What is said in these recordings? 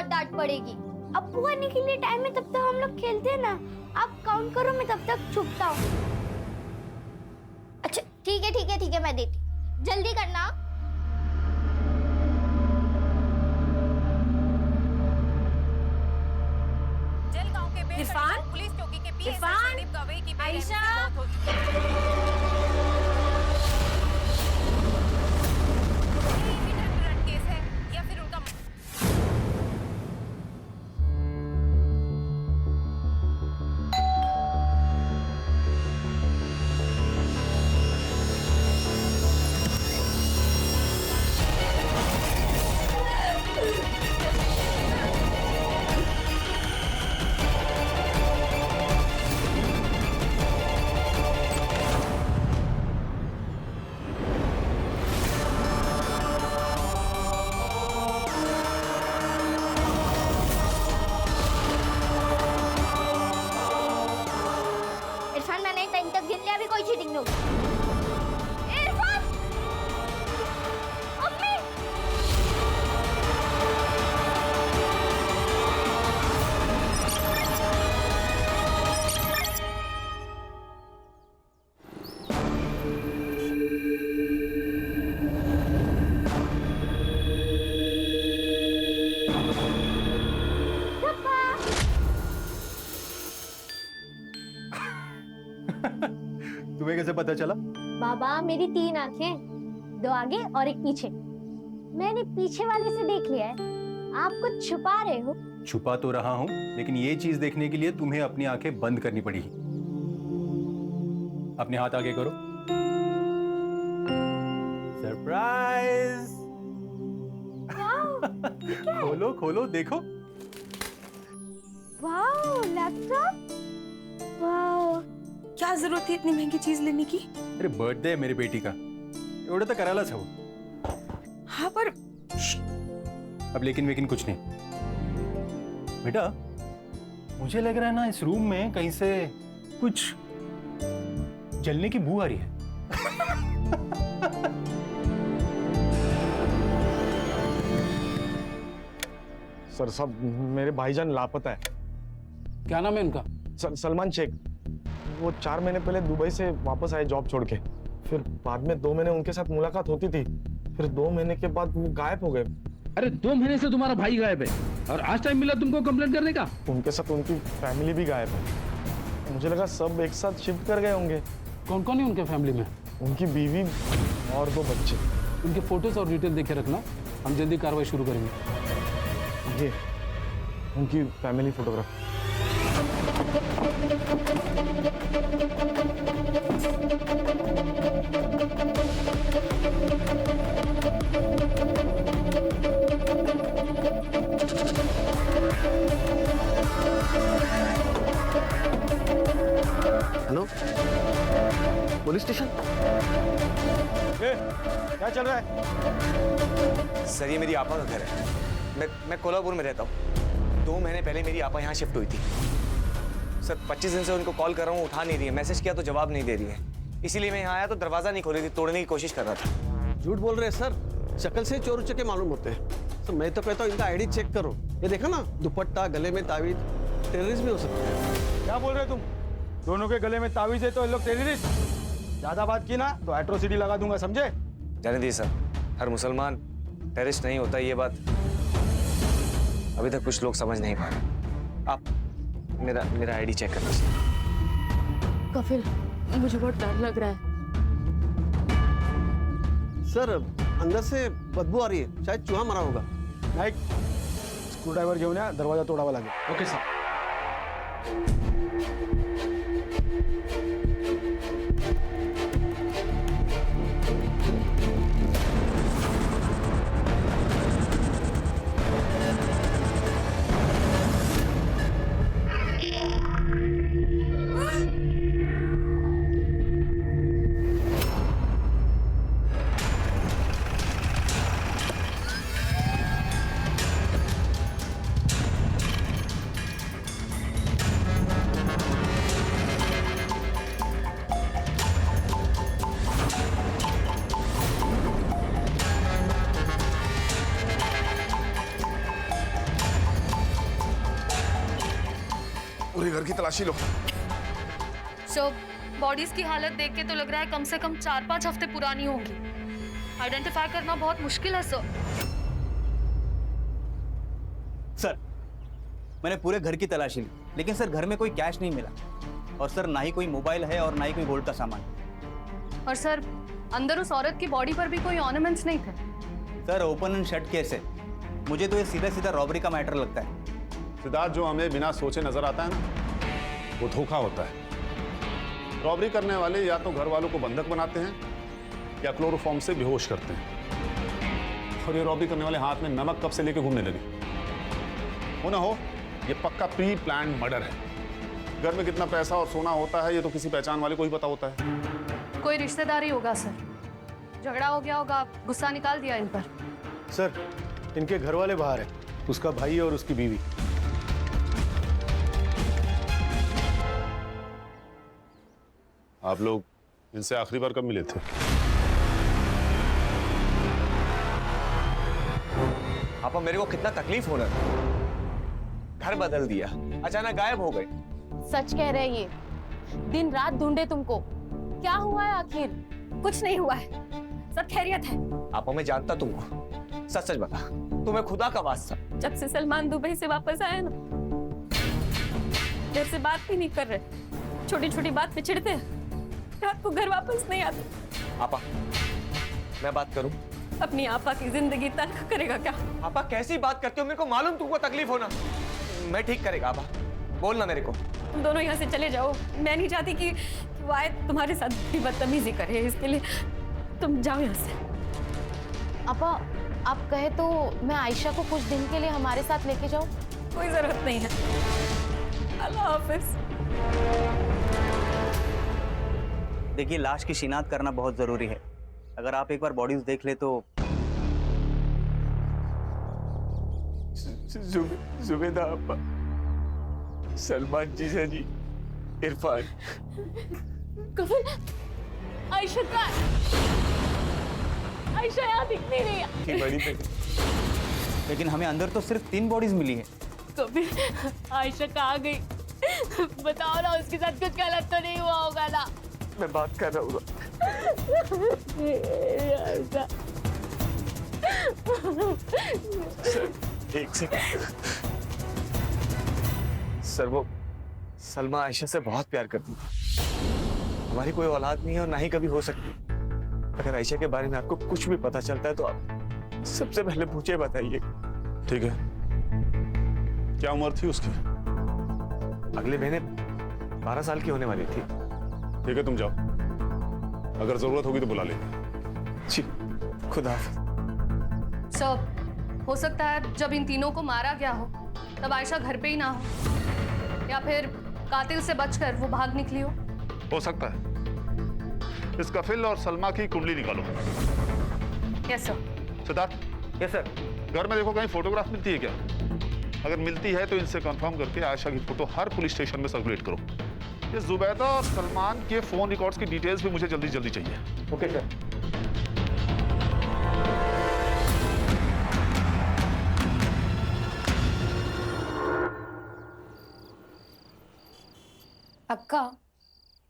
बहुत डांट पड़ेगी। अप्पू आने के लिए टाइम है, तब तक हम लोग खेलते हैं ना। आप काउंट करो, मैं तब तक छुपता हूँ। अच्छा ठीक है ठीक है ठीक है, मैं देती, जल्दी करना। जलगांव के इरफान, पुलिस चौकी के पीएसआई इरफान, संदीप गवई की आयशा। मौत हो चुकी है। ये भी केस है या फिर उनका इरफान, मैंने 10 तक गिन लिया, अभी कोई चीटिंग नहीं होगी। इरफान, अम्मी। तुम्हें कैसे पता चला? बाबा, मेरी 3 आंखें, 2 आगे और 1 पीछे। मैंने पीछे वाले से देख लिया है। आप कुछ छुपा रहे हो। छुपा तो रहा हूं, लेकिन ये चीज देखने के लिए तुम्हें अपनी आंखें बंद करनी पड़ी। अपने हाथ आगे करो। सरप्राइज! खोलो खोलो, देखो। Wow, laptop. वाओ, क्या जरूरत थी इतनी महंगी चीज लेने की? अरे बर्थडे है मेरी बेटी का, एवढं तर करायलाच हवं। हाँ पर अब लेकिन कुछ नहीं बेटा, मुझे लग रहा है ना इस रूम में कहीं से कुछ जलने की बू आ रही है। सर साहब, मेरे भाईजान लापता है। क्या नाम है उनका? सलमान शेख। वो 4 महीने पहले दुबई से वापस आए जॉब छोड़ के। फिर बाद में 2 महीने उनके साथ मुलाकात होती थी, फिर 2 महीने के बाद वो गायब हो गए। अरे 2 महीने से तुम्हारा भाई गायब है और आज टाइम मिला तुमको कंप्लेंट करने का? उनके साथ उनकी फैमिली भी गायब है। मुझे लगा सब एक साथ शिफ्ट कर गए होंगे। कौन कौन है उनके फैमिली में? उनकी बीवी और 2 बच्चे। उनके फोटोज और डिटेल देखे रखना, हम जल्दी कार्रवाई शुरू करेंगे। ये उनकी family photograph. Hello, police station. क्या चल रहा है? सर, ये मेरी आपा का घर है। मैं कोल्हापुर में रहता हूँ। 2 महीने पहले मेरी आपा यहाँ शिफ्ट हुई थी। सर, 25 दिन से उनको कॉल कर रहा हूँ, उठा नहीं रही है। मैसेज किया तो जवाब नहीं दे रही है। इसीलिए मैं यहाँ आया तो दरवाजा नहीं खोल रही थी, तोड़ने की कोशिश कर रहा था। झूठ बोल रहे हैं सर, शक्ल से चोर उचके मालूम होते हैं। तो मैं तो कहता हूँ इनका आईडी चेक करो। ये देखा ना, दुपट्टा, गले में तावीज, टेररिस्ट भी हो सकते हैं। क्या बोल रहे हो तुम? दोनों के गले में तावीज है तो ये लोग टेररिस्ट। ज्यादा बात की ना तो एट्रोसिटी लगा दूंगा, समझे? जाने दीजिए सर, हर मुसलमान टेररिस्ट नहीं होता, ये बात अभी तक कुछ लोग समझ नहीं पा रहे। आप मेरा आईडी चेक कर लीजिए। कफिल, मुझे बहुत डर लग रहा है। सर, अंदर से बदबू आ रही है, शायद चूहा मरा होगा। नाईक, स्क्रू ड्रायव्हर घेऊन या, दरवाजा तोडावा लागेल। Okay sir. घर की तलाशी लो। सो बॉडीज की हालत देख के तो लग रहा है कम से कम 4-5 हफ्ते पुरानी होंगी। आइडेंटिफाई करना बहुत मुश्किल है सर। सर मैंने पूरे घर की तलाशी ली, लेकिन सर घर में कोई कैश नहीं मिला, और सर ना ही कोई मोबाइल है और ना ही कोई गोल्ड का सामान। और सर अंदर उस औरत की बॉडी पर भी कोई ऑर्नामेंट्स नहीं थे। Sir open and shut case है, मुझे तो ये सीधा सीधा रॉबरी का मैटर लगता है। सिद्धार्थ, जो हमें बिना सोचे नजर आता है ना, वो धोखा होता है। रॉबरी करने वाले या तो घर वालों को बंधक बनाते हैं या क्लोरोफॉर्म से बेहोश करते हैं। और ये रॉबरी करने वाले हाथ में नमक कब से लेके घूमने लगे। हो ना हो, ये पक्का प्री प्लान मर्डर है। घर में कितना पैसा और सोना होता है ये तो किसी पहचान वाले को ही पता होता है। कोई रिश्तेदार ही होगा सर, झगड़ा हो गया होगा, गुस्सा निकाल दिया इन पर। सर इनके घर वाले बाहर है, उसका भाई और उसकी बीवी। आप लोग इनसे आखिरी बार कब मिले थे? पापा मेरे को कितना तकलीफ हो रहा है। घर बदल दिया, अचानक गायब हो गए। सच कह रहे हैं ये, दिन रात ढूंढे तुमको। क्या हुआ है आखिर? कुछ नहीं हुआ है, सब खैरियत है। पापा मैं जानता तुमको, सच सच बता, तुम्हें खुदा का वास्ता। जब से सलमान दुबई से वापस आया ना, देर से बात भी नहीं कर रहे, छोटी छोटी बात पे चिढ़ते हैं, रात को घर वापस नहीं आते। पापा मैं बात करूं? अपनी आपा की जिंदगी तल्ख करेगा क्या? पापा कैसी बात करते हो, मेरे को मालूम तुमको तकलीफ होना। मैं ठीक करेगा पापा, बोलना मेरे को। तुम दोनों यहाँ से चले जाओ, मैं नहीं चाहती कि वो आए तुम्हारे साथ भी बदतमीजी करे, इसके लिए तुम जाओ यहाँ से। अपा आप कहे तो मैं आयशा को कुछ दिन के लिए हमारे साथ लेके जाऊं? कोई जरूरत नहीं है, अल्लाह हाफिज। देखिए लाश की शिनाख्त करना बहुत जरूरी है, अगर आप एक बार बॉडीज देख ले तो। जुबेदा अब्बा, सलमान जीजा जी, इरफान। कफिल, आयशा का आयशा यहाँ दिख नहीं रही है। बड़ी बेटी। लेकिन हमें अंदर तो सिर्फ 3 बॉडीज मिली है। कफिल, आयशा कहाँ गई? बताओ ना, उसके साथ कुछ गलत तो नहीं हुआ होगा ना? मैं बात कर रहा हूँ। एक सेकंड। सर वो सलमा आयशा से बहुत प्यार करती थी। हमारी कोई औलाद नहीं है और ना ही कभी हो सकती। अगर आयशा के बारे में आपको कुछ भी पता चलता है तो आप सबसे पहले मुझे बताइए। ठीक है, क्या उम्र थी उसकी? अगले महीने 12 साल की होने वाली थी। ठीक है तुम जाओ, अगर जरूरत होगी तो बुला लेंगे। जी खुदा। सर हो सकता है जब इन तीनों को मारा गया हो तब आयशा घर पे ही ना हो, या फिर कातिल से बचकर वो भाग निकली हो सकता है। इस कफिल और सलमा की कुंडली निकालो। Yes sir. Siddharth. Yes sir. घर में देखो कहीं फोटोग्राफ मिलती है क्या? अगर मिलती है तो इनसे कंफर्म करके आयशा की फोटो हर पुलिस स्टेशन में सर्कुलेट करो। ये जुबैदा और सलमान के फोन रिकॉर्ड्स की डिटेल्स भी मुझे जल्दी जल्दी चाहिए। Okay sir. अक्का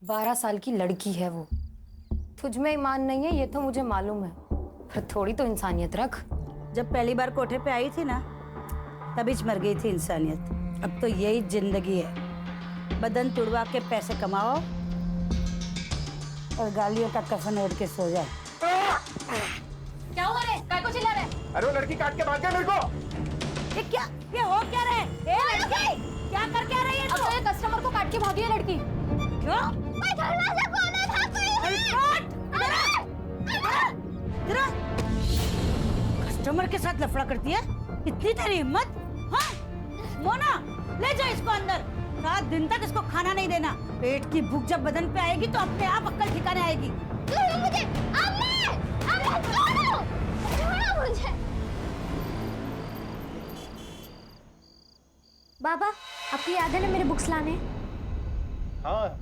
12 साल की लड़की है वो। तुझ में ईमान नहीं है ये तो मुझे मालूम है, पर थोड़ी तो इंसानियत रख। जब पहली बार कोठे पे आई थी ना, तभी मर गई थी इंसानियत। अब तो यही जिंदगी है, बदन तुड़वा के पैसे कमाओ और गालियों का कफन ओढ़ के सो जाओ। क्या हुआ रे? काय को चिल्ला रहे? अरे वो लड़की काट के भाग गया मेरे को। ये क्या? ये हो क्या रहे? ए लड़की, क्या कर क्या रही है तू? अब तो कस्टमर को काट के भागी है लड़की। क्यों? मैं धरना से बोला था कोई। कस्टमर के साथ लफड़ा करती है? इतनी तेरी हिम्मत? हाँ? मोना, ले जाओ इसको अंदर। 7 दिन तक इसको खाना नहीं देना। पेट की भूख जब बदन पे आएगी तो अपने आप अक्ल ठिकाने आएगी। मुझे छोड़ो मुझे। बाबा आपको याद है ना मेरे बुक्स लाने? हाँ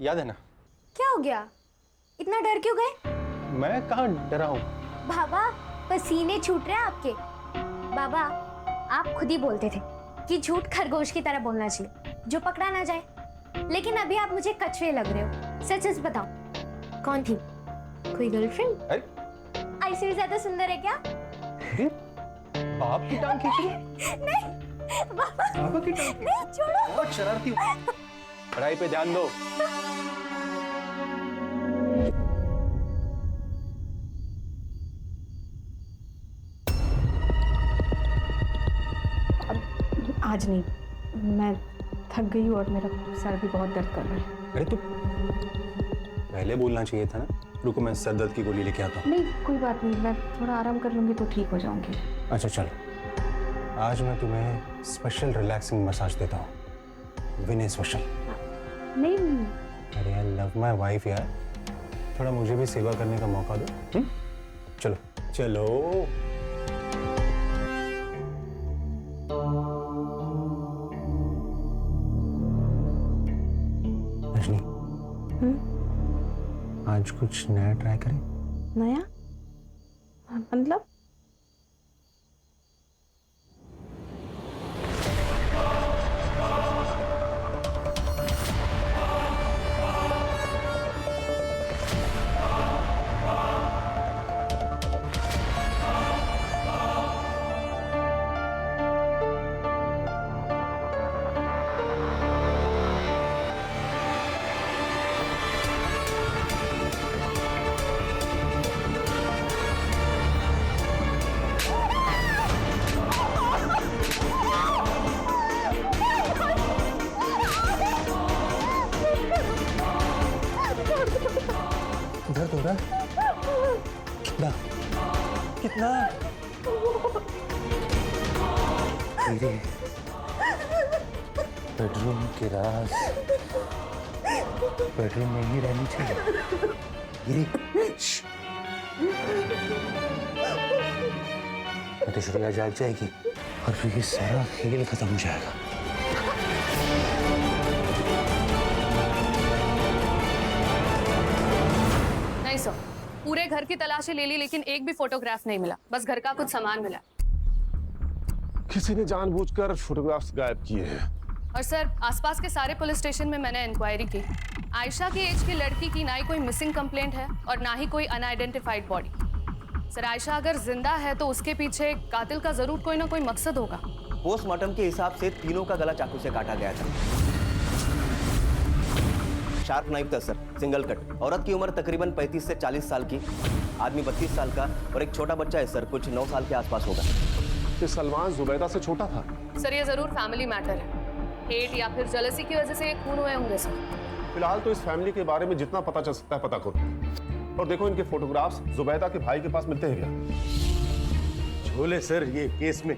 याद है ना। क्या हो गया, इतना डर क्यों गए? मैं कहाँ डरा हूँ। बाबा पसीने छूट रहे हैं आपके। बाबा आप खुद ही बोलते थे कि झूठ खरगोश की तरह बोलना चाहिए, जो पकड़ा ना जाए। लेकिन अभी आप मुझे कछुए लग रहे हो। सच सच बताओ, कौन थी? कोई गर्लफ्रेंड? ऐसी भी ज्यादा सुंदर है क्या? बाप की टांग खींच रही? नहीं पापा की टांग? नहीं, छोड़ो। बहुत शरारती हो। पढ़ाई पे ध्यान दो। आज नहीं, मैं थक गई हूँ और मेरा सर भी बहुत दर्द कर रहा है। अरे तो पहले बोलना चाहिए था ना। रुको मैं सर दर्द की गोली लेके आता हूँ। नहीं कोई बात नहीं, मैं थोड़ा आराम कर लूंगी तो ठीक हो जाऊंगी। अच्छा चलो, आज मैं तुम्हें स्पेशल रिलैक्सिंग मसाज देता हूँ। विनय स्पेशल। नहीं अरे आई लव माय वाइफ यार, थोड़ा मुझे भी सेवा करने का मौका दो। चलो चलो। रजनी, आज कुछ नया ट्राई करें? नया मतलब? दर्द हो रहा है? कितना? कितना? मेरे बेडरूम की राज बेडरूम में ही रहनी चाहिए। गिरी, तो श्रेया जाग जाएगी और फिर ये सारा खेल खत्म हो जाएगा। नहीं सर, पूरे घर की तलाशी ले ली लेकिन एक भी फोटोग्राफ नहीं मिला, बस घर का कुछ सामान मिला। किसी ने जानबूझकर फोटोग्राफ्स गायब किए हैं। और सर आसपास के सारे पुलिस स्टेशन में मैंने इंक्वायरी की। आयशा की एज की लड़की की ना ही कोई मिसिंग कंप्लेंट है और ना ही कोई अनआइडेंटिफाइड बॉडी। सर आयशा अगर जिंदा है तो उसके पीछे कातिल का जरूर कोई ना कोई मकसद होगा। पोस्टमार्टम के हिसाब से तीनों का गला चाकू से काटा गया था। शार्प नाइफ था सर, सिंगल कट। औरत की उम्र तकरीबन 35 से 40 साल की, आदमी 32 साल का और एक छोटा बच्चा है सर, कुछ 9 साल के आसपास होगा। कि सलमान जुबैदा से छोटा था? सर ये जरूर फैमिली मैटर है, हेट या फिर जेलसी की वजह से ये खून हुए होंगे सर। फिलहाल तो इस फैमिली के बारे में जितना पता चल सकता है पता करो। और देखो इनके फोटोग्राफ्स जुबैदा के भाई के पास मिलते हैं क्या? झोले सर, ये केस में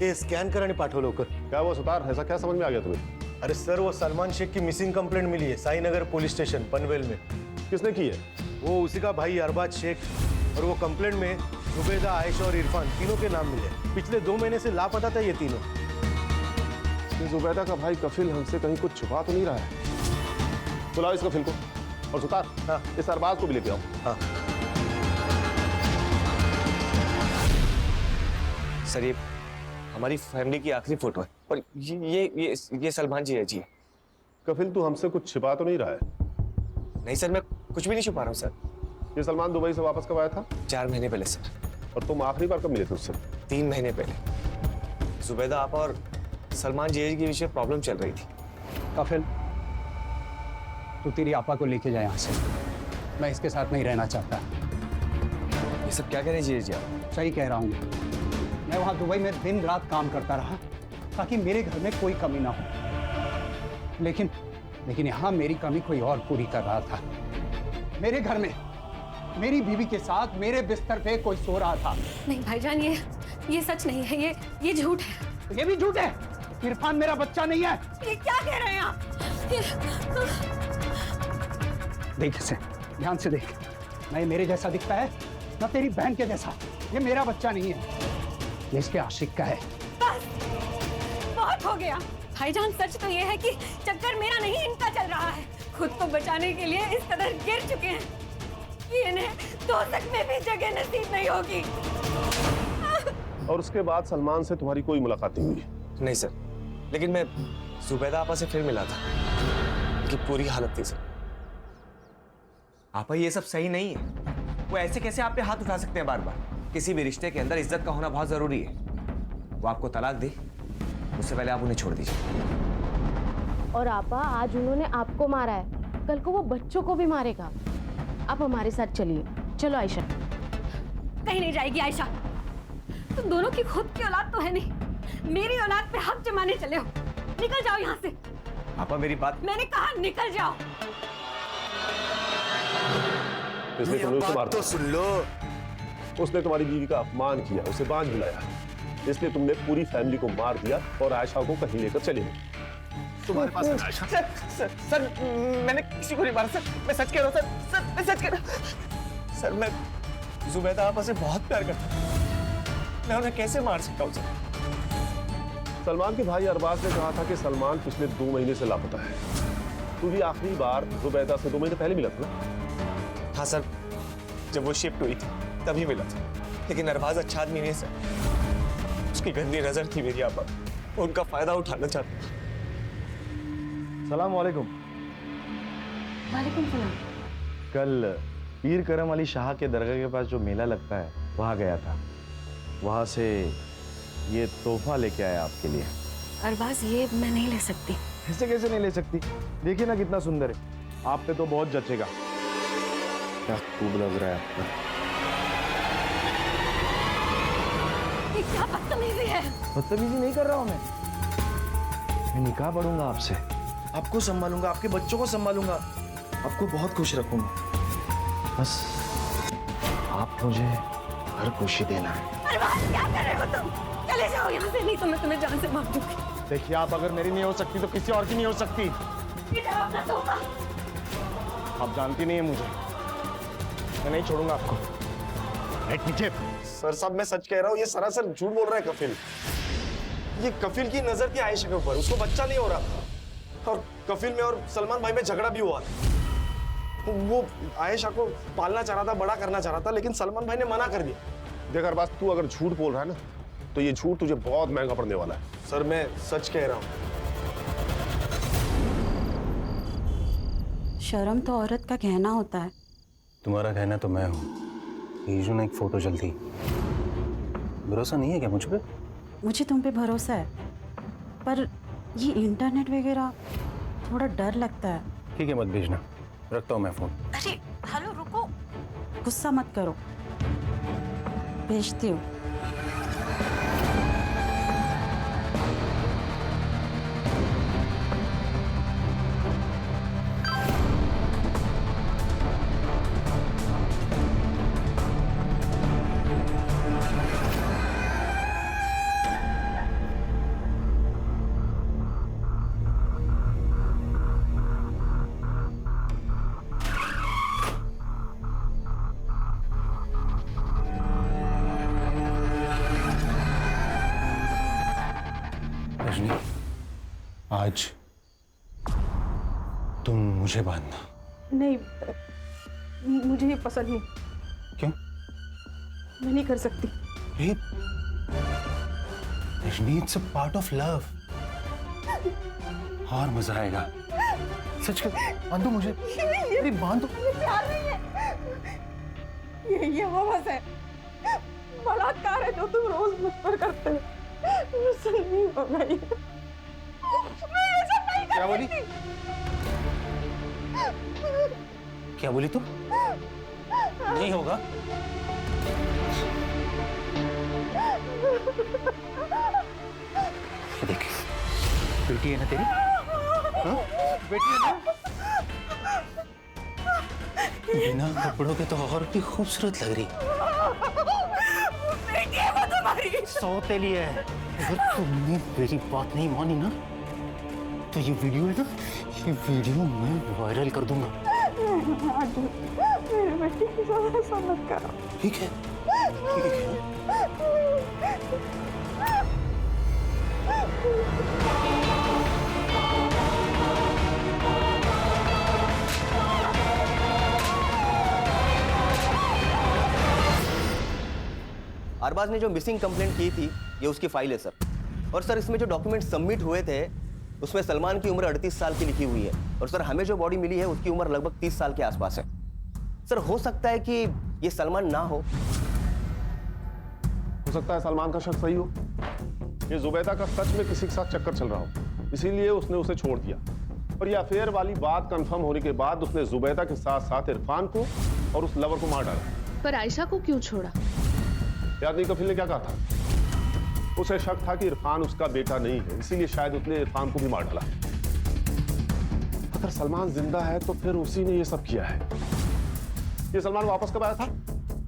ये स्कॅन करा आणि पाठव लवकर। क्या वो सुतार, ऐसा क्या समझ में आ गया तुम्हें? अरे सर, वो सलमान शेख की मिसिंग कंप्लेंट मिली है साईनगर पुलिस स्टेशन पनवेल में। किसने की है? वो उसी का भाई अरबाज शेख। और वो कंप्लेंट में जुबैदा, आयशा और इरफान तीनों के नाम मिले। पिछले 2 महीने से लापता था ये तीनों। ये जुबैदा का भाई कफिल हमसे कहीं कुछ छुपा तो नहीं रहा है? बुलाओ इस कफिल को। और सुतार, हाँ, इस अरबाज को भी लेके आओ। हाँ सर ये हमारी फैमिली की आखिरी फोटो है और ये सलमान जी है जी। कफिल तू हमसे कुछ छिपा तो नहीं रहा है? नहीं सर, मैं कुछ भी नहीं छुपा रहा हूँ सर। ये सलमान दुबई से वापस कब आया था? 4 महीने पहले सर। और तुम आखिरी बार कब मिले थे उससे? 3 महीने पहले। जुबैदा आपा और सलमान जी के विषय प्रॉब्लम चल रही थी। कफिल, तू तेरी आपा को लेके जाए यहाँ से। मैं इसके साथ नहीं रहना चाहता। ये सब क्या कह रहे जी आप? सही कह रहा हूँ। मैं वहाँ दुबई में दिन रात काम करता रहा ताकि मेरे घर में कोई कमी ना हो, लेकिन यहाँ मेरी कमी कोई और पूरी कर रहा था। मेरे घर में मेरी बीवी के साथ मेरे बिस्तर पे कोई सो रहा था। नहीं भाईजान, ये सच नहीं है, ये झूठ है। ये भी झूठ है। इरफान मेरा बच्चा नहीं है। ये क्या कह रहे हैं आप? देख इसे, ध्यान से देख। ना ये मेरे जैसा दिखता है, ना तेरी बहन के जैसा। ये मेरा बच्चा नहीं है, ये इसके आशिक का है। बस बहुत हो गया भाईजान। सच तो ये है कि चक्कर मेरा नहीं, इनका चल रहा है। खुद को बचाने के लिए इस कदर गिर चुके हैं कि इन्हें दोजख में भी जगह नसीब नहीं होगी। और उसके बाद सलमान से तुम्हारी कोई मुलाकात नहीं हुई? नहीं सर, लेकिन मैं जुबैदा आपा से फिर मिला था, कि पूरी हालत थी सर। आपा ये सब सही नहीं है। वो ऐसे कैसे आप पे हाथ उठा सकते हैं बार बार? किसी भी रिश्ते के अंदर इज्जत का होना बहुत जरूरी है। वो आपको तलाक दे, उससे पहले आप उन्हें छोड़ दीजिए। और आपा आज उन्होंने आपको मारा है, कल को वो बच्चों को भी मारेगा। आप हमारे साथ चलिए। चलो आयशा। कहीं नहीं जाएगी आयशा। तुम दोनों की खुद की औलाद तो है नहीं, मेरी औलाद पे हक जमाने चले हो। निकल जाओ यहाँ से। आपा मेरी बात, मैंने कहा निकल जाओ। इसलिए तुमने उसे मारा। तो सुन लो, उसने तुम्हारी बीवी का अपमान किया, उसे बांझ बुलाया, इसलिए तुमने पूरी फैमिली को मार दिया और आयशा को कहीं लेकर चले गए। तुम्हारे पास है आयशा? सर, मैंने किसी को नहीं मारा सर। मैं सच कह रहा हूँ सर, मैं सच कह रहा हूँ सर। मैं जुबैदा आपा से बहुत प्यार करता हूँ। मैं उन्हें कैसे मार सकता हूँ सर? सलमान के भाई अरबाज ने कहा था कि सलमान पिछले 2 महीने से लापता है। तू भी आखिरी बार जुबैदा से 2 महीने पहले मिला था ना? हाँ सर, जब वो शिफ्ट हुई थी तभी मिला था। लेकिन अरबाज अच्छा आदमी नहीं सर, उसकी गंदी नजर थी मेरी आपा, उनका फायदा उठाना चाहता था। सलाम वालेकुम। वालेकुम सलाम। कल पीर करम अली शाह के दरगाह के पास जो मेला लगता है वहाँ गया था, वहाँ से ये तोहफा लेके आया आपके लिए। अरबाज ये मैं नहीं ले सकती। ऐसे कैसे नहीं ले सकती? देखिए ना कितना सुंदर है, आप पे तो बहुत जचेगा। क्या खूब लग रहा है आपको। ये क्या बदतमीजी है? बदतमीजी नहीं कर रहा हूँ मैं निकाह पढ़ूंगा आपसे, आपको संभालूंगा, आपके बच्चों को संभालूंगा, आपको बहुत खुश रखूंगा। बस आप मुझे हर खुशी देना है। अरबाज क्या कर रहे हो तुम? चले जाओ यहाँ से, नहीं तो मैं तुम्हें जान से मार दूंगी। देखिए आप अगर मेरी नहीं हो सकती तो किसी और की नहीं हो सकती। अपना तोहफा। आप जानती नहीं है मुझे, मैं नहीं छोड़ूंगा आपको। नीचे। सर साहब मैं सच कह रहा हूँ, ये सरासर झूठ बोल रहा है कफिल। ये कफिल की नजर थी आयशा के ऊपर, उसको बच्चा नहीं हो रहा था और कफिल में और सलमान भाई में झगड़ा भी हुआ था। वो आयशा को पालना चाह रहा था, बड़ा करना चाह रहा था, लेकिन सलमान भाई ने मना कर दिया। देख अरबाज, तू अगर झूठ बोल रहा है ना तो ये झूठ तुझे बहुत महंगा पड़ने वाला है। सर मैं सच कह रहा हूँ। शर्म तो औरत का कहना होता है। तुम्हारा कहना तो मैं हूँ। ईजू ने एक फोटो जल्दी, भरोसा नहीं है क्या मुझ पे? मुझे तुम पे भरोसा है, पर ये इंटरनेट वगैरह थोड़ा डर लगता है। ठीक है, मत भेजना, रखता हूँ मैं फोन। अरे हेलो, रुको, गुस्सा मत करो, भेजती हूँ। आज तुम मुझे बांधना। नहीं, मुझे ये पसंद नहीं। क्यों? मैं नहीं कर सकती। Rajni, it's a part of love. और मजा आएगा। सच कर, बांधो मुझे। अरे बांधो। ये प्यार नहीं है, ये हवस है, बलात्कार है जो तुम रोज मुझ पर करते हो। मुझसे नहीं होगा ये। क्या बोली? क्या बोली तुम? नहीं होगा। देख, बेटी है ना तेरी? हाँ? बेटी है ना? बिना कपड़ों के तो और भी खूबसूरत लग रही। बेटी है वो तुम्हारी। सौतेली है। अगर तुमने मेरी बात नहीं मानी ना तो ये वीडियो है ना, ये वीडियो मैं वायरल कर दूंगा। मेरे बेटी की साथ ऐसा मत करो। ठीक है, ठीक है। अरबाज ने जो मिसिंग कंप्लेंट की थी ये उसकी फाइल है सर। और सर इसमें जो डॉक्यूमेंट सबमिट हुए थे उसमें सलमान की उम्र 38 साल की लिखी हुई है और सर हमें जो बॉडी मिली है उसकी उम्र लगभग 30 साल के आसपास है। सर हो सकता है कि ये सलमान ना हो सकता है सलमान का शक सही हो। ये जुबैदा का सच में किसी के साथ चक्कर चल रहा हो, इसीलिए उसने उसे छोड़ दिया। और ये अफेयर वाली बात कंफर्म होने के बाद उसने जुबैदा के साथ साथ इरफान को और उस लवर को मार डाला। पर आयशा को क्यों छोड़ा? याद नहीं कफिल ने क्या कहा था? उसे शक था कि इरफान उसका बेटा नहीं है, इसीलिए शायद उसने इरफान को भी मार डाला। अगर सलमान जिंदा है तो फिर उसी ने ये सब किया है। ये सलमान वापस कब आया था?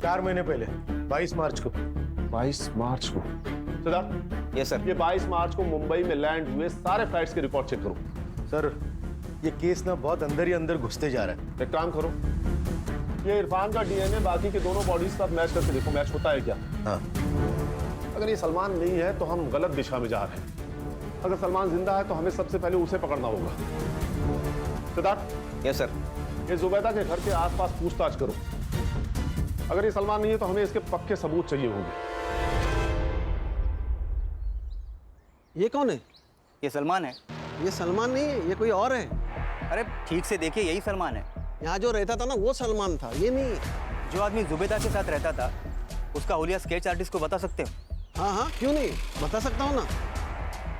4 महीने पहले, 22 मार्च को। 22 मार्च को। Siddharth, yes sir. ये 22 मार्च को मुंबई में लैंड हुए सारे फ्लाइट्स के रिकॉर्ड चेक करो। सर ये केस ना बहुत अंदर ही अंदर घुसते जा रहा है। एक काम करो, ये इरफान का डीएनए बाकी के दोनों बॉडीज के साथ मैच करके देखो, मैच होता है क्या। हाँ। अगर ये सलमान नहीं है तो हम गलत दिशा में जा रहे हैं। अगर सलमान जिंदा है तो हमें सबसे पहले उसे पकड़ना होगा। सिद्धार्थ। Yes sir. ये जुबैदा के घर के आसपास पूछताछ करो। अगर ये सलमान नहीं है तो हमें इसके पक्के सबूत चाहिए होंगे। ये कौन है? ये सलमान है। ये सलमान नहीं है, ये कोई और है। अरे ठीक से देखिए, यही सलमान है। यहाँ जो रहता था ना वो सलमान था, ये नहीं। जो आदमी जुबैदा के साथ रहता था उसका हुलिया स्केच आर्टिस्ट को बता सकते हो? हाँ हाँ, क्यों नहीं, बता सकता हूँ ना।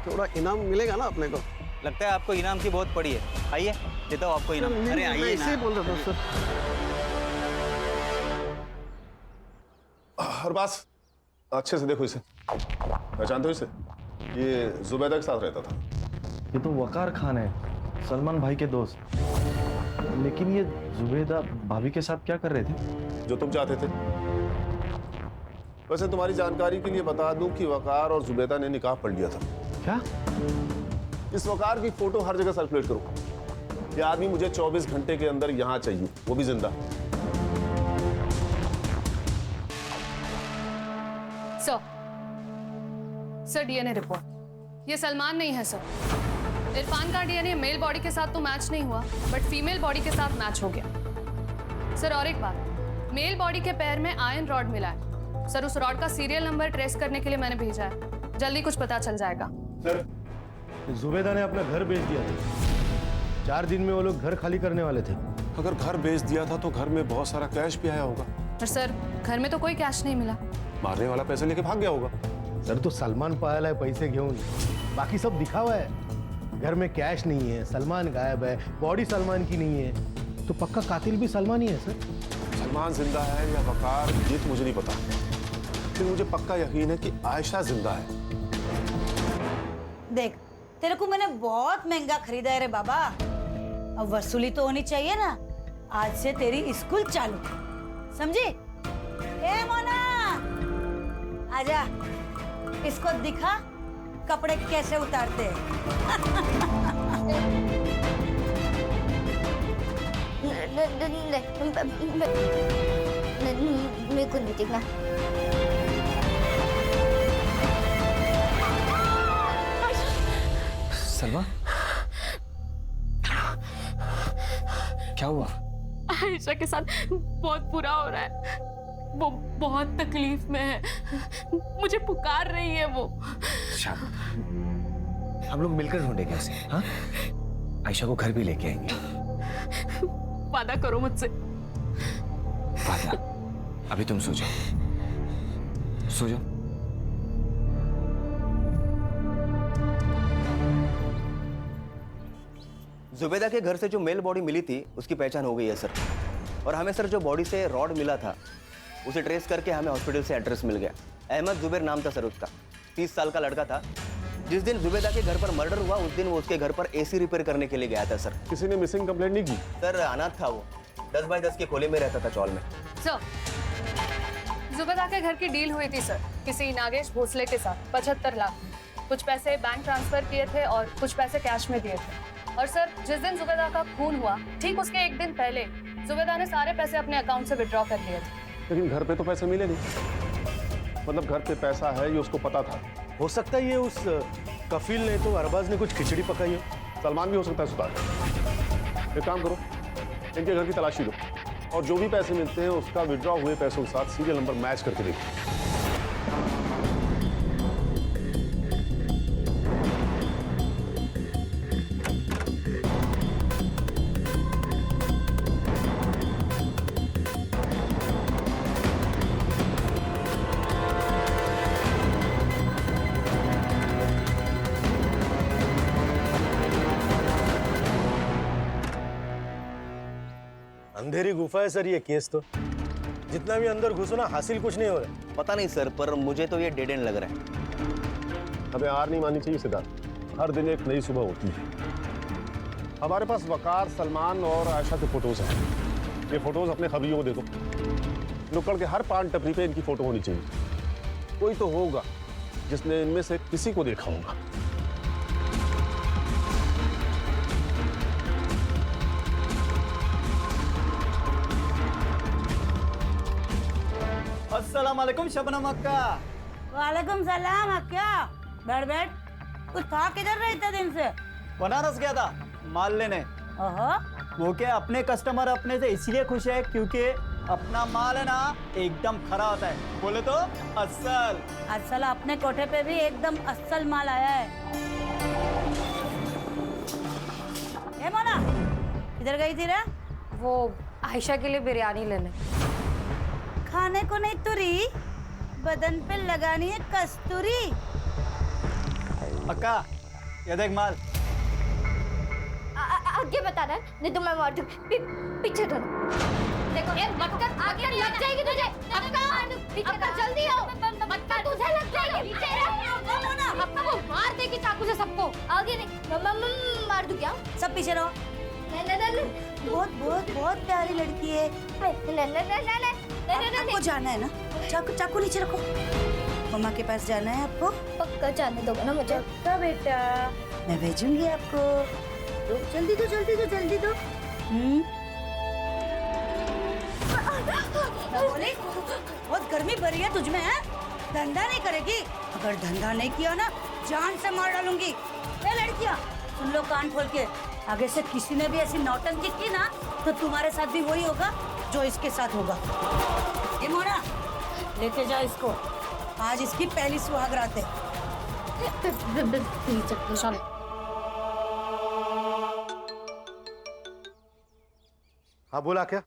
थोड़ा इनाम मिलेगा ना अपने को। लगता है आपको इनाम की बहुत पड़ी है। आइए देता हूँ आपको इनाम। अरे आइए ना। ऐसे ही बोल रहा था सर। हर बात अच्छे से देखो इसे, पहचानते हो इसे? ये जुबैदा के साथ रहता था। ये तो वकार खान है, सलमान भाई के दोस्त। लेकिन ये जुबैदा भाभी के साथ क्या कर रहे थे? जो तुम चाहते थे। वैसे तुम्हारी जानकारी के लिए बता दूं कि वकार और जुबैदा ने निकाह पढ़ लिया था। क्या? इस वकार की फोटो हर जगह सर्कुलेट करो। ये आदमी मुझे 24 घंटे के अंदर यहाँ चाहिए, वो भी जिंदा। Sir DNA report. ये सलमान नहीं है सर। इरफान का डीएनए मेल बॉडी के साथ तो मैच नहीं हुआ, बट फीमेल बॉडी के साथ मैच हो गया। सर और एक बात, मेल बॉडी के पैर में आयरन रॉड मिला है। सर उस रॉड का सीरियल नंबर ट्रेस करने के लिए मैंने भेजा है, जल्दी कुछ पता चल जाएगा। सर जुबैदा ने अपना घर बेच दिया था। 4 दिन में वो लोग घर खाली करने वाले थे। अगर घर बेच दिया था तो घर में बहुत सारा कैश भी आया होगा। पर सर घर में तो कोई कैश नहीं मिला। मारने वाला पैसे लेके भाग गया होगा। सर तो सलमान पायल है पैसे घेऊन, बाकी सब दिखा हुआ है। घर में कैश नहीं है, सलमान गायब है, बॉडी सलमान की नहीं है, तो पक्का कातिल भी सलमान ही है सर। सलमान जिंदा है या वकार, ये तो मुझे नहीं पता, लेकिन मुझे पक्का यकीन है कि आयशा जिंदा है। देख तेरे को मैंने बहुत महंगा खरीदा है रे बाबा, अब वसूली तो होनी चाहिए ना। आज से तेरी स्कूल चालू, समझी? ए मोना आजा, इसको दिखा कपड़े कैसे उतारते हैं। मेरे को नहीं देखना। सलमा, क्या हुआ? आयशा के साथ बहुत बुरा हो रहा है, वो बहुत तकलीफ में है, मुझे पुकार रही है वो। हम लोग मिलकर ढूंढेंगे उसे। हाँ, आयशा को घर भी लेके आएंगे। वादा करो मुझसे। वादा? अभी तुम सो जाओ, सो जाओ। जुबैदा के घर से जो मेल बॉडी मिली थी उसकी पहचान हो गई है सर। और हमें सर जो बॉडी से रॉड मिला था उसे ट्रेस करके हमें हॉस्पिटल से एड्रेस मिल गया। अहमद जुबैर नाम था सर उसका, 30 साल का लड़का था। जिस दिन जुबैदा के घर पर मर्डर हुआ उस दिन वो उसके घर पर एसी रिपेयर करने के लिए गया था सर। किसी ने मिसिंग कंप्लेंट नहीं की? सर अनाथ था वो, 10 बाय 10 के खोले में रहता था चौल में। सर जुबैदा के घर की डील हुई थी सर किसी नागेश भोसले के साथ 75 लाख। कुछ पैसे बैंक ट्रांसफर किए थे और कुछ पैसे कैश में दिए थे। और सर जिस दिन जुबैदा का खून हुआ ठीक उसके एक दिन पहले जुबैदा ने सारे पैसे अपने अकाउंट से विड्रॉ कर लिए थे। लेकिन घर पे तो पैसे मिले नहीं। मतलब घर पे पैसा है ये उसको पता था। हो सकता है ये उस कफील ने तो अरबाज ने कुछ खिचड़ी पकाई हो। सलमान भी हो सकता है सुधार। एक काम करो, इनके घर की तलाशी लो और जो भी पैसे मिलते हैं उसका विड्रॉ हुए पैसों के साथ सीरियल नंबर मैच करके देखो। अंधेरी गुफा है सर ये केस तो। जितना भी अंदर घुसो ना हासिल कुछ नहीं हो रहा। पता नहीं सर, पर मुझे तो ये डेड एंड लग रहा है। हमें हार नहीं माननी चाहिए सिद्धार्थ। हर दिन एक नई सुबह होती है। हमारे पास वकार, सलमान और आयशा के फोटोज हैं। ये फोटोज अपने खबरियों को दे दो। नुक्कड़ के हर पान टपरी पे इनकी फोटो होनी चाहिए। कोई तो होगा जिसने इनमें से किसी को देखा होगा। अस्सलाम वालेकुम शबनम अक्का। वालेकुम सलाम अक्का। बैठ बैठ। कुछ था किधर रहे इतने दिन से? बनारस गया था माल लेने। वो क्या अपने कस्टमर अपने से इसलिए खुश है क्योंकि अपना माल है ना एकदम खरा होता है। बोले तो अस्सल। अस्सल अपने कोठे पे भी एकदम अस्सल माल आया है। ए मोना, किधर गई थी रे? वो आयशा के लिए बिरयानी लेने। खाने को नहीं तुरी, बदन पे लगानी है कस्तूरी। अक्का ये देख माल। आगे बता रहा है, नहीं तो मैं मार दूँ। पीछे धर। देखो ये मक्कर आगे लग जाएगी तुझे। अक्का जल्दी आओ। मक्कर तुझे लग जाएगी। अक्का वो मार देगी चाकू से सबको। आगे नहीं मार दूँ क्या? सब पीछे रहो। बहुत बहुत बहुत प्यारी लड़की है। आपको जाना है ना? चाकू चाकू नीचे रखो। मम्मा के पास जाना है आपको? पक्का जाने दोगे ना मुझे? पक्का बेटा, मैं भेजूंगी आपको। तो जल्दी दो जल्दी दो जल्दी दो। बोली बहुत गर्मी भरी है तुझ में है? धंधा नहीं करेगी? अगर धंधा नहीं किया ना जान से मार डालूंगी। ए लड़कियां सुन लो कान खोल के, आगे से किसी ने भी ऐसी नौटंकी की ना तो तुम्हारे साथ भी वही होगा जो इसके साथ होगा। ये मोना लेके जाओ इसको, आज इसकी पहली सुहाग रात है। हाँ बोला क्या?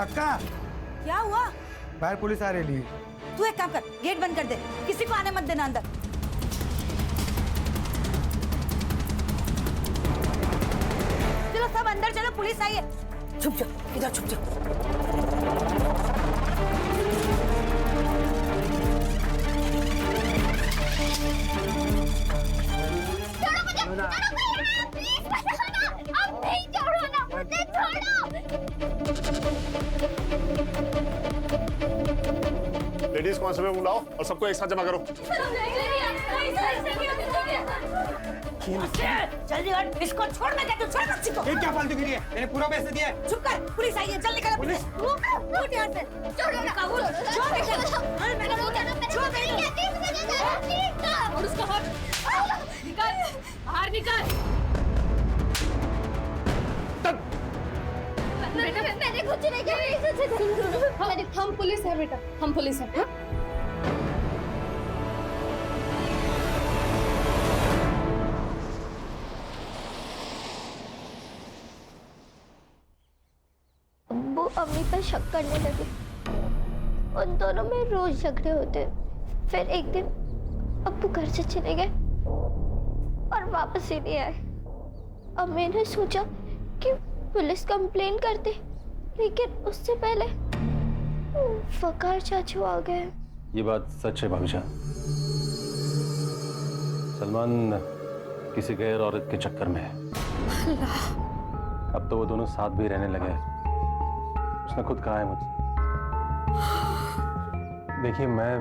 अक्का क्या हुआ? बाहर पुलिस आ रही है। तू एक काम कर, गेट बंद कर दे, किसी को आने मत देना अंदर। चलो सब अंदर चलो, पुलिस आई है। छुप जाओ इधर, छुप जाओ। लेडीज कांस्टेबल बुलाओ और सबको एक साथ जमा करो। जल्दी हट, इसको छोड़। मैं कहती हूँ छोड़ मत इसको। ये क्या फालतूगिरी है? मैंने पूरा पैसे दिया है। चुप कर, पुलिस आई है, चल निकल। पुलिस उठ यहाँ से। छोड़ और उसको हट निकाल, बाहर निकाल। बेटा मैंने कुछ नहीं किया। हम पुलिस है बेटा, हम पुलिस है। अब्बू अम्मी पर शक करने लगे। उन दोनों में रोज झगड़े होते। फिर एक दिन अब्बू घर से चले गए और वापस ही नहीं आए। अम्मी ने सोचा कि पुलिस कंप्लेन करते, लेकिन उससे पहले वकार चाचू आ गए। ये बात सच है भाभी जान। सलमान किसी गैर औरत के चक्कर में है। अब तो वो दोनों साथ भी रहने लगे। उसने खुद कहा है मुझसे। देखिए मैं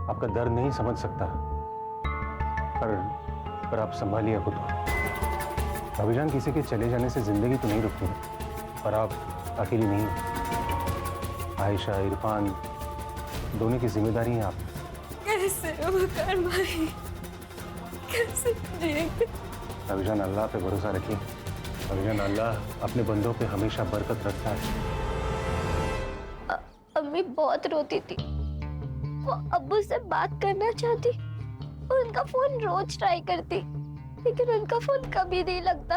आपका दर्द नहीं समझ सकता, पर आप संभालिए खुद को। भाभी जान किसी के चले जाने से जिंदगी तो नहीं रुकती, पर आप अकेली नहीं हो। आयशा, इरफान दोनों की जिम्मेदारी है आप। कैसे वकार भाई, कैसे जिएंगे? भाभी जान अल्लाह पे भरोसा रखिए। भाभी जान अल्लाह अपने बंदों पे हमेशा बरकत रखता है। अम्मी बहुत रोती थी। वो अब्बू से बात करना चाहती और उनका फोन रोज ट्राई करती, लेकिन उनका फोन कभी नहीं लगता।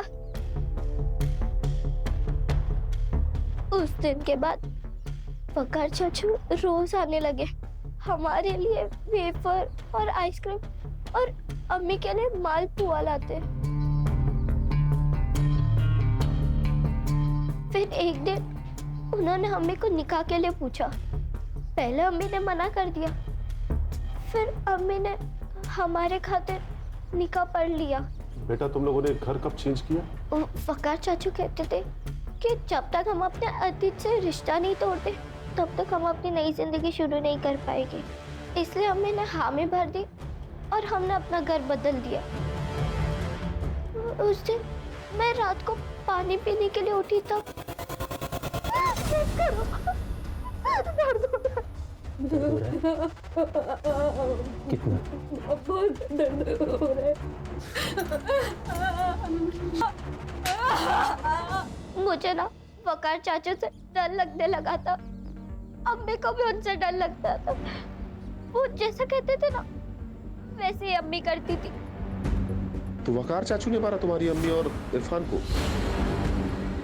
उस दिन के बाद वकार चाचू रोज आने लगे, हमारे लिए वेफर और आइसक्रीम और अम्मी के लिए मालपुआ लाते। फिर एक दिन उन्होंने अम्मी को निकाह के लिए पूछा। पहले अम्मी ने मना कर दिया, फिर अम्मी ने हमारे खातिर निकाह पढ़ लिया। बेटा तुम लोगों ने घर कब चेंज किया? वकार चाचू कहते थे कि जब तक हम अपने अतीत से रिश्ता नहीं तोड़ते तब तक हम अपनी नई जिंदगी शुरू नहीं कर पाएंगे। इसलिए अम्मी ने हामी भर दी और हमने अपना घर बदल दिया। उस दिन मैं रात को पानी पीने के लिए उठी तब कितना? बहुत दर्द हो रहा है। मुझे ना वकार चाचू से डर लगने लगा था, अम्मी को भी उनसे डर लगता था। वो जैसा कहते थे ना वैसे ही अम्मी करती थी। तो वकार चाचू ने मारा तुम्हारी अम्मी और इरफान को?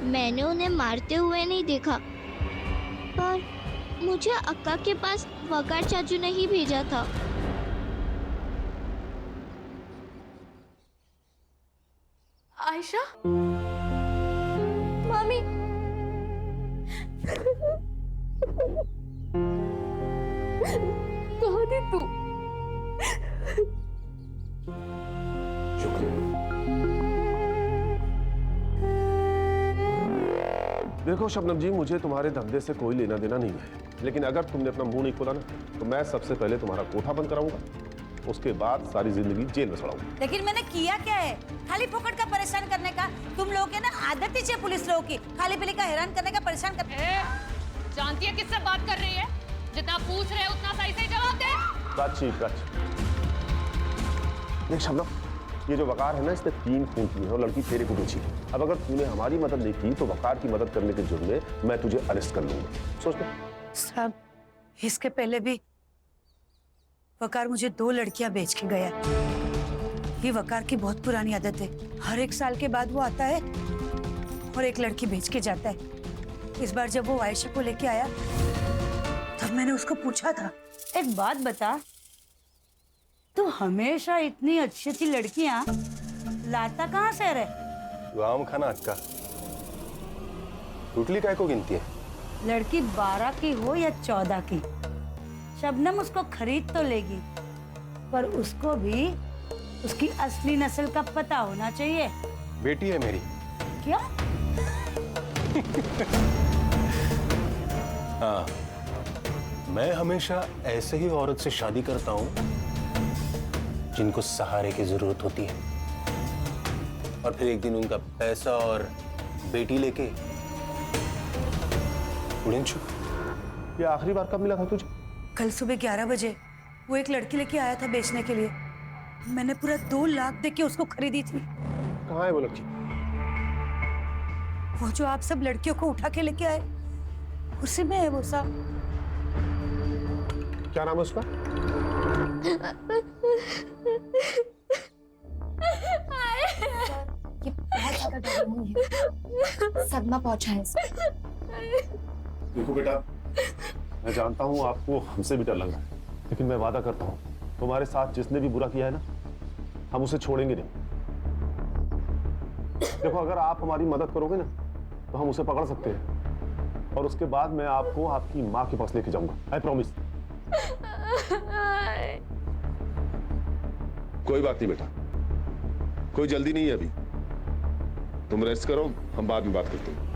मैंने उन्हें मारते हुए नहीं देखा, पर मुझे अक्का के पास वकार चाचू ने ही भेजा था। आयशा, मामी कहाँ थी तू? देखो शबनम जी, मुझे तुम्हारे धंधे से कोई लेना देना नहीं है, लेकिन अगर तुमने अपना मुंह नहीं खोला ना तो मैं सबसे पहले तुम्हारा कोठा बंद कराऊंगा, उसके बाद सारी जिंदगी जेल में सड़ाऊंगा। लेकिन मैंने किया क्या है? खाली फोकट का परेशान करने का। तुम लोगों के ना आदत ही है पुलिस लोगों की, खाली पीली का हैरान करने का, परेशान कर। जानती है किससे बात कर रही है? जितना पूछ रहे हो उतना सही से जवाब दे। प्राची, देख शबनम, ये जो वकार है ना, इसने 3 खून किए हैं और लड़की तेरे को बेची है। अब अगर तूने हमारी मदद नहीं की तो वकार की मदद करने के जुर्म में मैं तुझे अरेस्ट कर लूंगा। सोच ले। साहब, इसके पहले भी वकार मुझे 2 लड़कियां बेच के गया। ये वकार की बहुत पुरानी आदत है। हर 1 साल के बाद वो आता है और एक लड़की बेच के जाता है। इस बार जब वो आयशा को लेके आया तब मैंने उसको पूछा था, एक बात बता, तू हमेशा इतनी अच्छी अच्छी लड़कियां लाता कहाँ से रे? गाँव खाना अक्का, टुटली काय को गिनती है? लड़की 12 की हो या 14 की, शबनम उसको खरीद तो लेगी, पर उसको भी उसकी असली नस्ल का पता होना चाहिए। बेटी है मेरी। क्या? हाँ, मैं हमेशा ऐसे ही औरत से शादी करता हूँ जिनको सहारे की जरूरत होती है, और फिर एक दिन उनका पैसा और बेटी लेके उड़न छू। ये आखिरी बार कब मिला था तुझे? कल सुबह 11 बजे वो एक लड़की लेके आया था बेचने के लिए। मैंने पूरा 2 लाख दे के उसको खरीदी थी। कहाँ है वो लड़की? वो जो आप सब लड़कियों को उठा के लेके आए, उसी में है वो साहब। क्या नाम है उसका? ये बहुत ज्यादा डर हुई है, सदमा पहुंचा है इसको। देखो बेटा, मैं जानता हूँ आपको हमसे भी डर लग रहा है, लेकिन मैं वादा करता हूँ तुम्हारे साथ जिसने भी बुरा किया है ना, हम उसे छोड़ेंगे नहीं। देखो, अगर आप हमारी मदद करोगे ना तो हम उसे पकड़ सकते हैं, और उसके बाद मैं आपको आपकी माँ के पास लेके जाऊंगा। I promise. कोई बात नहीं बेटा, कोई जल्दी नहीं है अभी, तुम रेस्ट करो, हम बाद में बात करते हैं।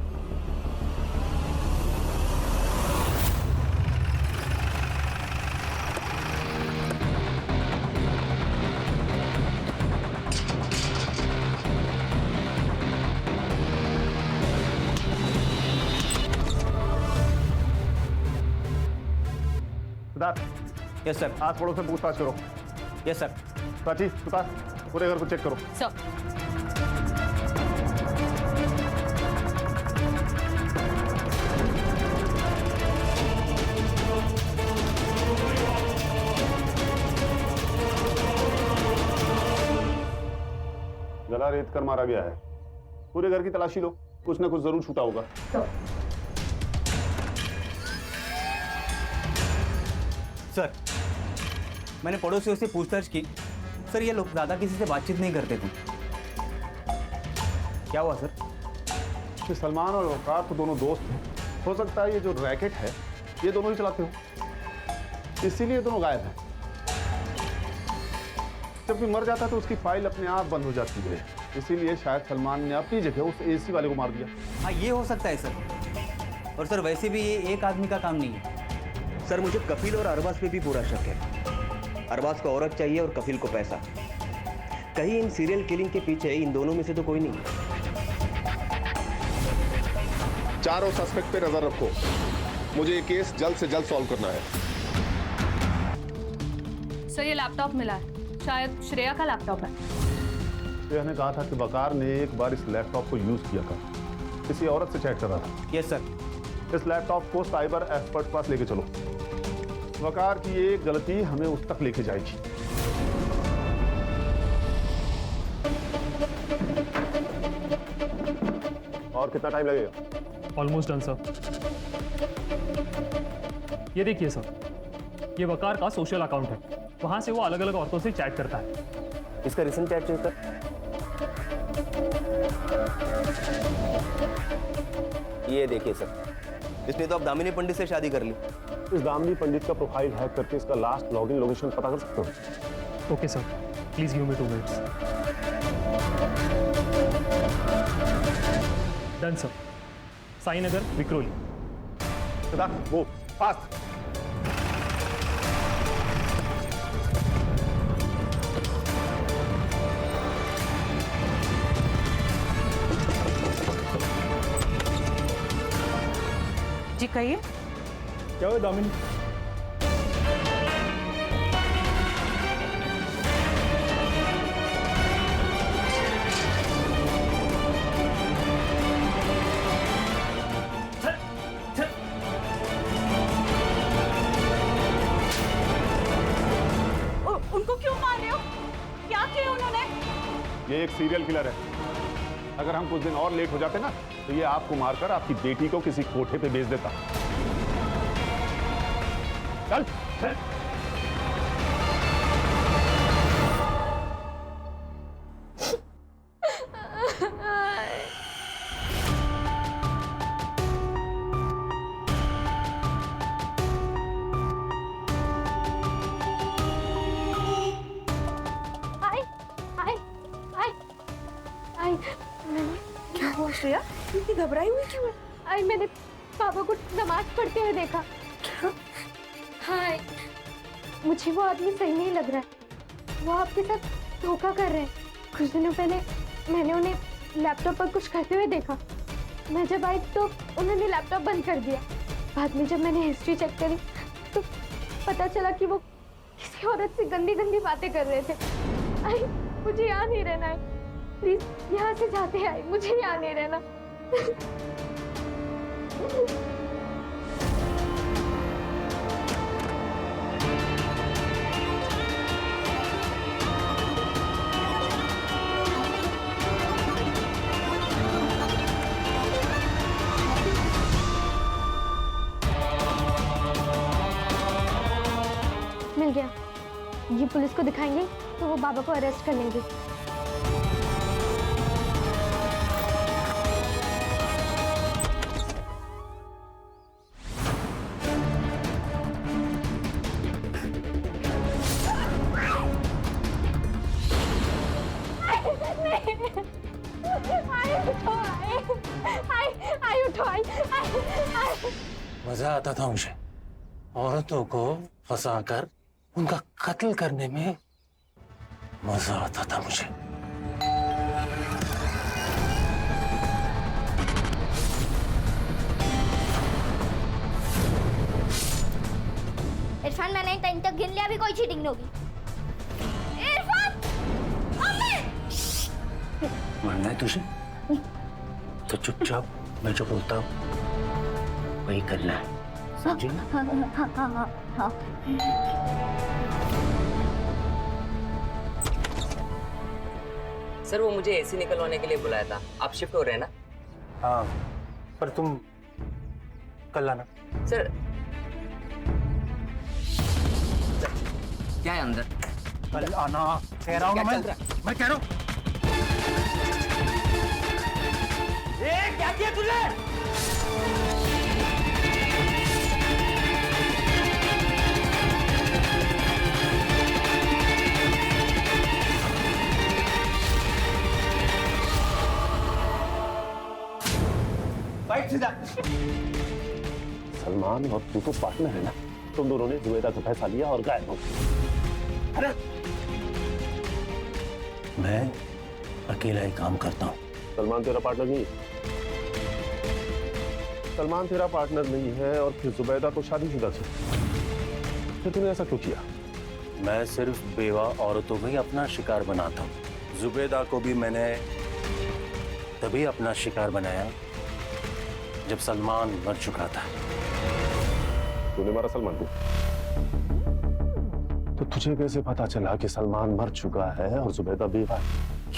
Yes sir. आस पड़ोस से पूछताछ करो। Yes sir. प्राची, सुतार, पूरे घर को चेक करो। सर। गला रेत कर मारा गया है। पूरे घर की तलाशी लो, कुछ ना कुछ जरूर छूटा होगा। सर, मैंने पड़ोसियों से पूछताछ की। सर, ये लोग ज़्यादा किसी से बातचीत नहीं करते थे। क्या हुआ सर? कि सलमान और वकार तो दोनों दोस्त हैं। हो सकता है ये जो रैकेट है ये दोनों ही चलाते हो, इसीलिए दोनों गायब हैं। जब भी मर जाता है तो उसकी फाइल अपने आप बंद हो जाती है, इसीलिए शायद सलमान ने अपनी जगह उस एसी वाले को मार दिया। हाँ, ये हो सकता है सर। और सर वैसे भी ये एक आदमी का काम नहीं है। सर, मुझे कफिल और अरबाज पे भी पूरा शक है। अरबाज को औरत चाहिए और कफिल को पैसा। कहीं इन सीरियल किलिंग के पीछे इन दोनों में से तो कोई नहीं है। चारों सस्पेक्ट पे नजर रखो, मुझे ये केस जल्द से जल्द सॉल्व करना है। सर, ये लैपटॉप मिला है, शायद श्रेया का लैपटॉप है। श्रेया ने कहा था कि वकार ने एक बार इस लैपटॉप को यूज किया था, किसी औरत से चैट कर रहा था। Yes sir. इस लैपटॉप को साइबर एक्सपर्ट पास लेके चलो। वकार की एक गलती हमें उस तक लेके जाएगी। और कितना टाइम लगेगा? Almost done sir. ये देखिए सर, ये वकार का सोशल अकाउंट है, वहां से वो अलग अलग औरतों से चैट करता है। इसका रिसेंट चैट चेक कर। ये देखिए सर, इसने तो अब दामिनी पंडित से शादी कर ली। इस दामिनी पंडित का प्रोफाइल हैक करके इसका लास्ट लॉगिन लोकेशन पता कर सकते हो? Okay sir, please give me 2 minutes. Done sir. Sai Nagar, Vikhroli. वो फास्ट। जी कहिए। क्या हुआ दामिनी? उनको क्यों मार रहे हो? क्या किया उन्होंने? ये एक सीरियल किलर है। अगर हम कुछ दिन और लेट हो जाते ना तो ये आपको मारकर आपकी बेटी को किसी कोठे पे बेच देता। चल, चल। क्या हुआ श्रेया? इतनी घबराई हुई क्यों? आई मैंने पापा को नमाज पढ़ते हुए देखा। क्या? हाय, मुझे वो आदमी सही नहीं लग रहा है। वो आपके साथ धोखा कर रहे हैं। कुछ दिनों पहले मैंने उन्हें लैपटॉप पर कुछ करते हुए देखा। मैं जब आई तो उन्होंने लैपटॉप बंद कर दिया। बाद में जब मैंने हिस्ट्री चेक करी तो पता चला कि वो किसी औरत से गंदी गंदी बातें कर रहे थे। आई, मुझे यहाँ नहीं रहना है। प्लीज यहाँ से जाते हैं। मुझे यहाँ नहीं रहना। मिल गया। ये पुलिस को दिखाएंगे तो वो बाबा को अरेस्ट कर लेंगे। मजा आता था मुझे औरतों को फंसाकर उनका कत्ल करने में। मजा आता था मुझे। इरफान, मैंने 10 तक गिन लिया, अभी कोई चीटिंग नहीं होगी। इरफान, मम्मी! मानना है तुझे? तो चुपचाप मैं जो बोलता हूँ वही करना है, समझी? हाँ। सर, वो मुझे एसी निकलवाने के लिए बुलाया था। आप शिफ्ट हो रहे हैं ना? हाँ, पर तुम कल आना। सर क्या है अंदर? कल आना कह रहा हूँ मैं कह रहा हूँ। क्या किया तुझे? फाइट सीधा। सलमान और तू तो पार्टनर है ना, तुम दोनों ने जुबैदा का पैसा लिया और गायब हो गए। अरे मैं अकेला ही काम करता हूँ। सलमान तेरा पार्टनर नहीं है। सलमान तेरा पार्टनर नहीं है और फिर जुबैदा तो शादीशुदा थी, फिर तूने ऐसा क्यों किया? मैं सिर्फ बेवा औरतों को ही अपना शिकार बनाता हूँ। जुबैदा को भी मैंने तभी अपना शिकार बनाया जब सलमान मर चुका था। तूने मारा सलमान को? तो तुझे कैसे पता चला कि सलमान मर चुका है और जुबैदा बेवा?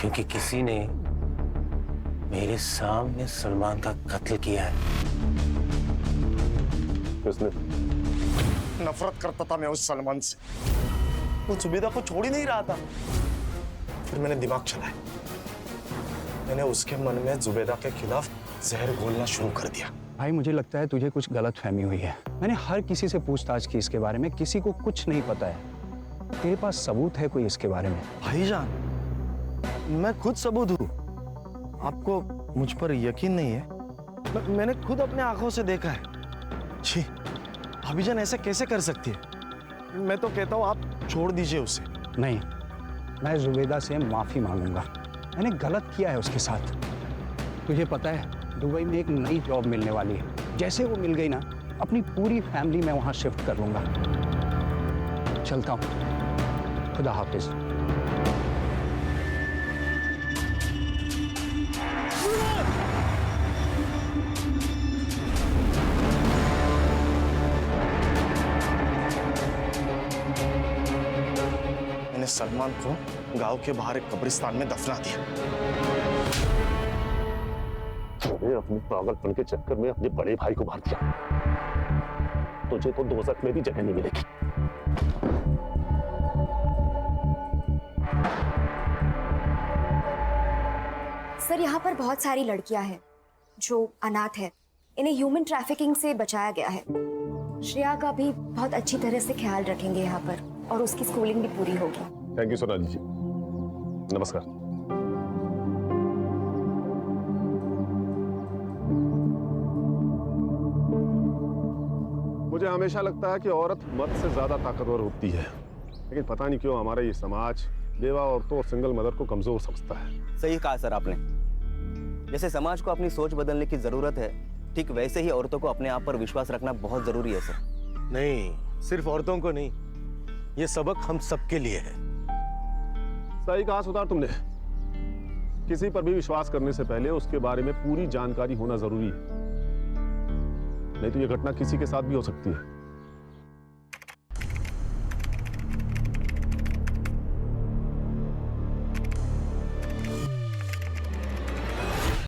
क्योंकि किसी ने मेरे सामने सलमान का कत्ल किया है। किसने? नफरत करता था मैं उस सलमान से, वो जुबैदा को छोड़ ही नहीं रहा था। फिर मैंने दिमाग चलाया, मैंने उसके मन में जुबैदा के खिलाफ जहर घोलना शुरू कर दिया। भाई मुझे लगता है तुझे कुछ गलतफहमी हुई है। मैंने हर किसी से पूछताछ की इसके बारे में, किसी को कुछ नहीं पता है। तेरे पास सबूत है कोई इसके बारे में? भाईजान, मैं खुद सबूत हूँ। आपको मुझ पर यकीन नहीं है? मैंने खुद अपने आंखों से देखा है। छी, भाभीजान ऐसे कैसे कर सकती है? मैं तो कहता हूँ आप छोड़ दीजिए उसे। नहीं, मैं जुबैदा से माफी मांगूंगा। मैंने गलत किया है उसके साथ। तुझे पता है दुबई में एक नई जॉब मिलने वाली है। जैसे वो मिल गई ना, अपनी पूरी फैमिली मैं वहां शिफ्ट कर लूंगा। चलता हूं, खुदा हाफिज। मैंने सलमान को गांव के बाहर एक कब्रिस्तान में दफना दिया। तूने अपने पागलपन के चक्कर में अपने बड़े भाई को मार दिया। तुझे तो दोज़ख में भी जगह नहीं मिलेगी। सर, यहाँ पर बहुत सारी लड़कियां हैं जो अनाथ है। इन्हें ह्यूमन ट्रैफिकिंग से बचाया गया है। श्रेया का भी बहुत अच्छी तरह से ख्याल रखेंगे यहाँ पर, और उसकी स्कूलिंग भी पूरी होगी। थैंक यू सोनाली जी। नमस्कार। मुझे हमेशा लगता है कि औरत मर्द से ज्यादा ताकतवर होती है, लेकिन पता नहीं क्यों हमारा ये समाज बेवा औरतों और सिंगल मदर को कमजोर समझता है। सही कहा सर आपने। जैसे समाज को अपनी सोच बदलने की जरूरत है, ठीक वैसे ही औरतों को अपने आप पर विश्वास रखना बहुत जरूरी है सर। नहीं, सिर्फ औरतों को नहीं, ये सबक हम सबके लिए है। सही कहा सुधार तुमने। किसी पर भी विश्वास करने से पहले उसके बारे में पूरी जानकारी होना जरूरी है, नहीं तो ये घटना किसी के साथ भी हो सकती है।